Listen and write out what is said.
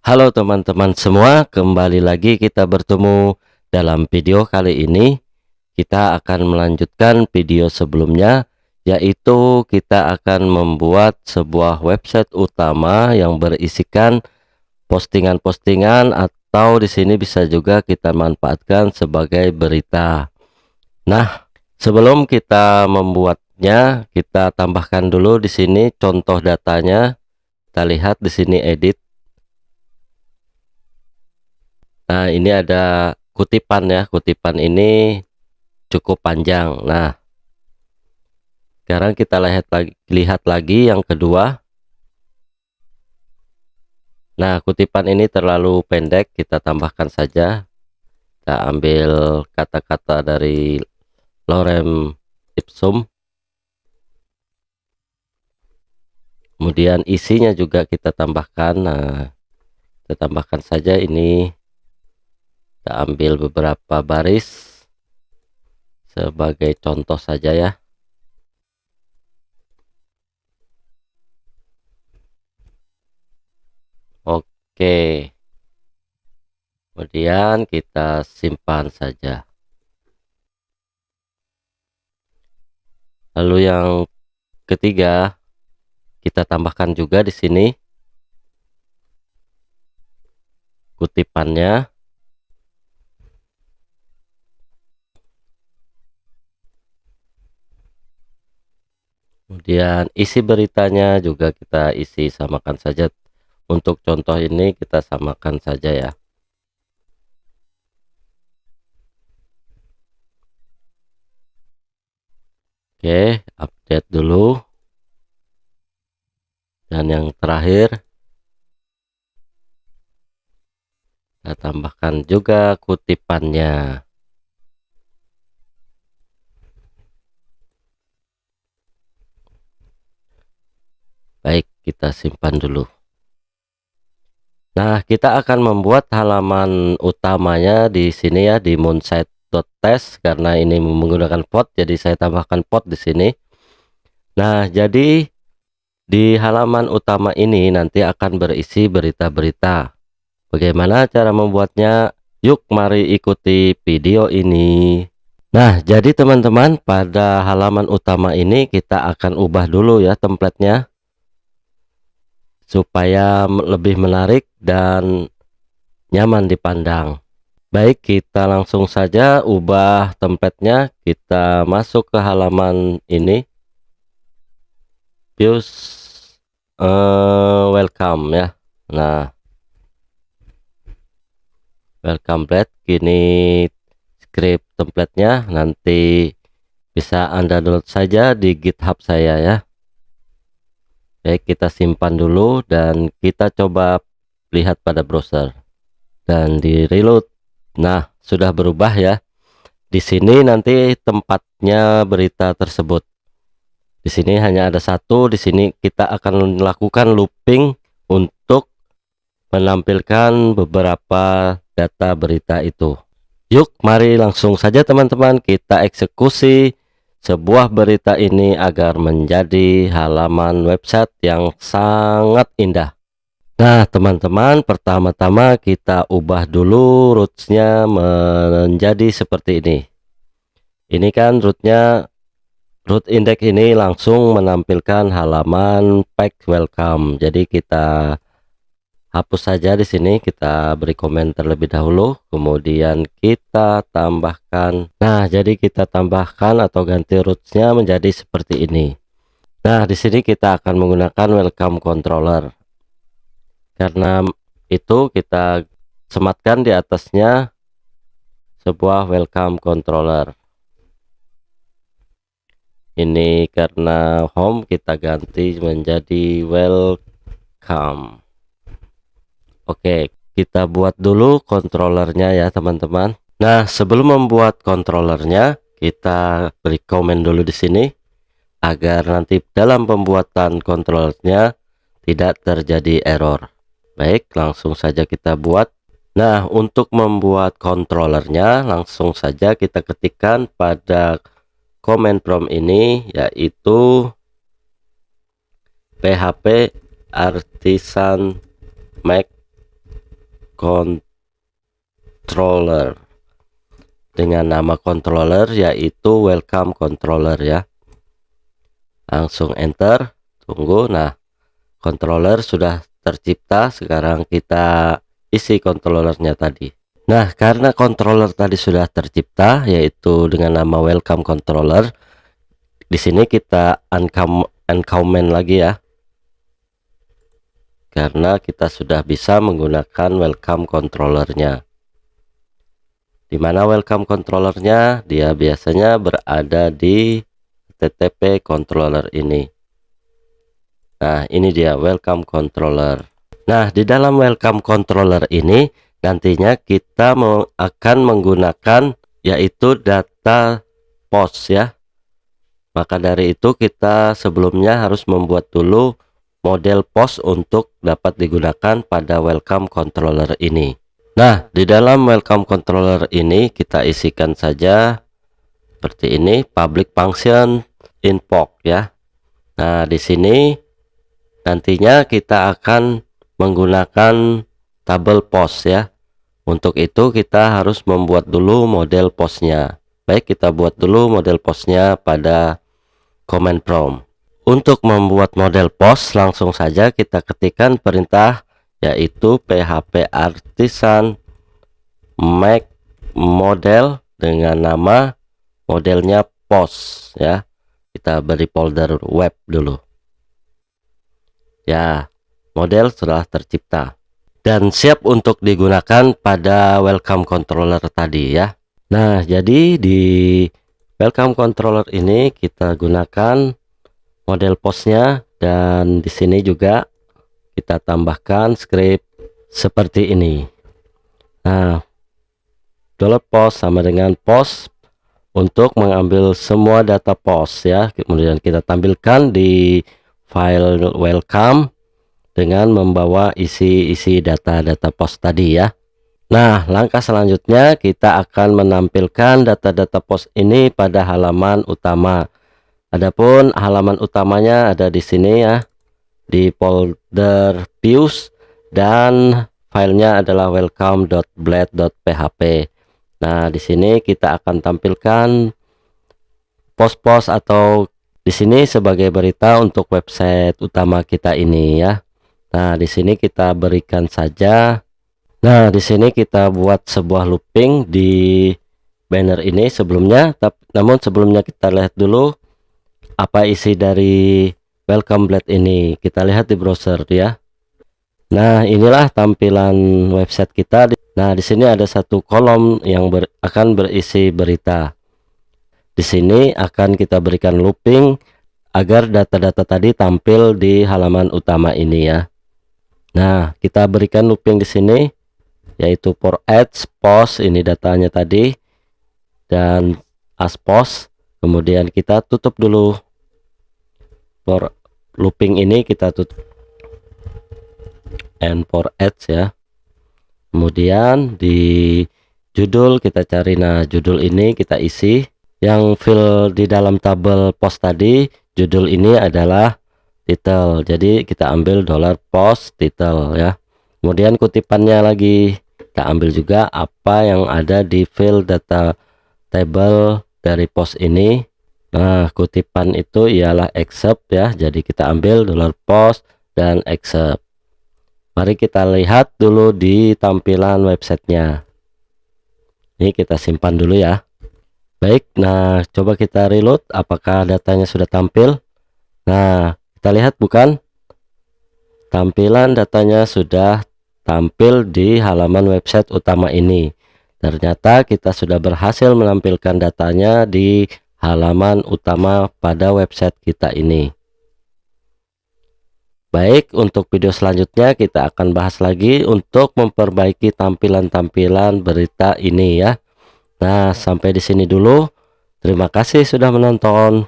Halo teman-teman semua, kembali lagi kita bertemu dalam video kali ini. Kita akan melanjutkan video sebelumnya, yaitu kita akan membuat sebuah website utama yang berisikan postingan-postingan atau di sini bisa juga kita manfaatkan sebagai berita. Nah, sebelum kita membuatnya, kita tambahkan dulu di sini contoh datanya. Kita lihat di sini edit. Nah, ini ada kutipan ya, kutipan ini cukup panjang. Nah, sekarang kita lihat lagi yang kedua. Nah, kutipan ini terlalu pendek, kita tambahkan saja. Kita ambil kata-kata dari Lorem Ipsum. Kemudian isinya juga kita tambahkan. Nah, kita tambahkan saja ini. Kita ambil beberapa baris sebagai contoh saja ya. Oke. Kemudian kita simpan saja. Lalu yang ketiga, kita tambahkan juga di sini kutipannya. Kemudian isi beritanya juga kita isi samakan saja. Untuk contoh ini kita samakan saja ya. Oke, update dulu. Dan yang terakhir, kita tambahkan juga kutipannya. Baik, kita simpan dulu. Nah, kita akan membuat halaman utamanya di sini ya, di moonsite.test. Karena ini menggunakan pot, jadi saya tambahkan pot di sini. Nah, jadi di halaman utama ini nanti akan berisi berita-berita. Bagaimana cara membuatnya? Yuk mari ikuti video ini. Nah, jadi teman-teman, pada halaman utama ini kita akan ubah dulu ya templatenya supaya lebih menarik dan nyaman dipandang. Baik, kita langsung saja ubah templatenya. Kita masuk ke halaman ini, views welcome ya. Nah, welcome page, gini script templatenya, nanti bisa Anda download saja di GitHub saya ya. Baik, kita simpan dulu dan kita coba lihat pada browser dan di reload. Nah, sudah berubah ya. Di sini nanti tempatnya berita tersebut. Di sini hanya ada satu. Di sini kita akan melakukan looping untuk menampilkan beberapa data berita itu. Yuk, mari langsung saja teman-teman kita eksekusi sebuah berita ini agar menjadi halaman website yang sangat indah. Nah, teman-teman, pertama-tama kita ubah dulu rootsnya menjadi seperti ini. Ini kan root index ini langsung menampilkan halaman page welcome. Jadi kita hapus saja di sini, kita beri komen terlebih dahulu, kemudian kita tambahkan. Nah, jadi kita tambahkan atau ganti rootsnya menjadi seperti ini. Nah, di sini kita akan menggunakan welcome controller. Karena itu kita sematkan di atasnya sebuah welcome controller. Ini karena home kita ganti menjadi welcome. Oke, kita buat dulu controllernya ya teman-teman. Nah, sebelum membuat controllernya, kita beri komen dulu di sini agar nanti dalam pembuatan controllernya tidak terjadi error. Baik, langsung saja kita buat. Nah, untuk membuat controllernya langsung saja kita ketikkan pada command prompt ini, yaitu php artisan make controller dengan nama controller yaitu welcome controller ya. Langsung enter, tunggu. Nah, controller sudah tercipta. Sekarang kita isi controllernya tadi. Nah, karena controller tadi sudah tercipta yaitu dengan nama welcome controller, di sini kita uncomment lagi ya. Karena kita sudah bisa menggunakan welcome controllernya. Dimana welcome controllernya? Dia biasanya berada di HTTP controller ini. Nah, ini dia welcome controller. Nah, di dalam welcome controller ini nantinya kita akan menggunakan yaitu data post ya. Maka dari itu kita sebelumnya harus membuat dulu model post untuk dapat digunakan pada welcome controller ini. Nah, di dalam welcome controller ini kita isikan saja seperti ini, public function invoke ya. Nah, di sini nantinya kita akan menggunakan tabel post ya. Untuk itu kita harus membuat dulu model postnya. Baik, kita buat dulu model postnya pada command prompt. Untuk membuat model post langsung saja kita ketikkan perintah yaitu php artisan make model dengan nama modelnya post ya. Kita beri folder web dulu. Ya, model sudah tercipta dan siap untuk digunakan pada welcome controller tadi ya. Nah, jadi di welcome controller ini kita gunakan model postnya dan di sini juga kita tambahkan script seperti ini. Nah, $post sama dengan post untuk mengambil semua data post ya. Kemudian kita tampilkan di file welcome dengan membawa isi data-data post tadi ya. Nah, langkah selanjutnya kita akan menampilkan data-data post ini pada halaman utama. Adapun halaman utamanya ada di sini ya, di folder views dan filenya adalah welcome.blade.php. Nah, di sini kita akan tampilkan post-post atau di sini sebagai berita untuk website utama kita ini ya. Nah, di sini kita berikan saja. Nah, di sini kita buat sebuah looping di banner ini sebelumnya, namun sebelumnya kita lihat dulu apa isi dari welcome blade ini. Kita lihat di browser ya. Nah, inilah tampilan website kita. Nah, di sini ada satu kolom yang akan berisi berita. Di sini akan kita berikan looping agar data-data tadi tampil di halaman utama ini ya. Nah, kita berikan looping di sini yaitu for ads post, ini datanya tadi, dan as post. Kemudian kita tutup dulu for looping ini, kita tutup and for ads ya. Kemudian di judul kita cari, nah judul ini kita isi yang fill di dalam tabel post tadi. Judul ini adalah title, jadi kita ambil $post title ya. Kemudian kutipannya lagi kita ambil juga apa yang ada di fill data table dari post ini. Nah, kutipan itu ialah accept ya, jadi kita ambil $post dan accept. Mari kita lihat dulu di tampilan websitenya. Ini kita simpan dulu ya. Baik, nah coba kita reload apakah datanya sudah tampil. Nah, kita lihat bukan, tampilan datanya sudah tampil di halaman website utama ini. Ternyata kita sudah berhasil menampilkan datanya di halaman utama pada website kita ini. Baik, untuk video selanjutnya kita akan bahas lagi untuk memperbaiki tampilan-tampilan berita ini ya. Nah, sampai di sini dulu. Terima kasih sudah menonton.